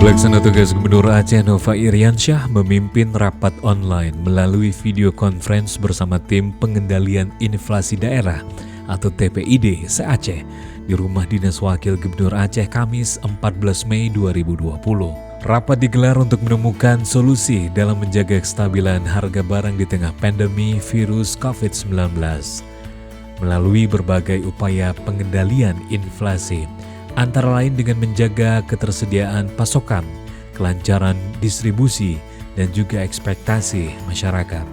Pelaksana tugas Gubernur Aceh Nova Iriansyah memimpin rapat online melalui video conference bersama tim pengendalian inflasi daerah atau TPID se-Aceh di Rumah Dinas Wakil Gubernur Aceh Kamis 14 Mei 2020. Rapat digelar untuk menemukan solusi dalam menjaga kestabilan harga barang di tengah pandemi virus COVID-19 melalui berbagai upaya pengendalian inflasi, antara lain dengan menjaga ketersediaan pasokan, kelancaran distribusi, dan juga ekspektasi masyarakat.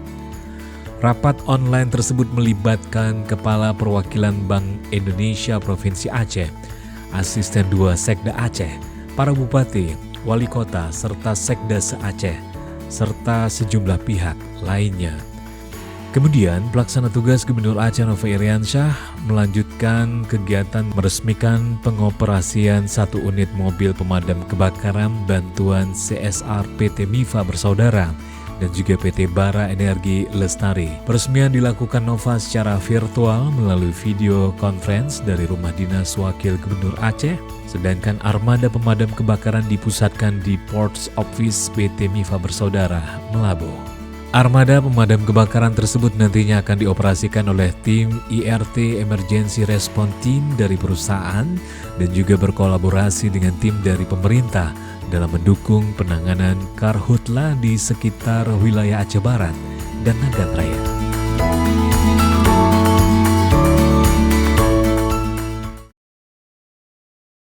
Rapat online tersebut melibatkan Kepala Perwakilan Bank Indonesia Provinsi Aceh, Asisten 2 Sekda Aceh, para bupati, wali kota, serta Sekda se-Aceh, serta sejumlah pihak lainnya. Kemudian, pelaksana tugas Gubernur Aceh Nova Iriansyah melanjutkan kegiatan meresmikan pengoperasian satu unit mobil pemadam kebakaran bantuan CSR PT Mifa Bersaudara dan juga PT Bara Energi Lestari. Peresmian dilakukan Nova secara virtual melalui video conference dari Rumah Dinas Wakil Gubernur Aceh, sedangkan armada pemadam kebakaran dipusatkan di Ports Office PT Mifa Bersaudara, Melahu. Armada pemadam kebakaran tersebut nantinya akan dioperasikan oleh tim IRT Emergency Response Team dari perusahaan dan juga berkolaborasi dengan tim dari pemerintah dalam mendukung penanganan karhutla di sekitar wilayah Aceh Barat dan Nagan Raya.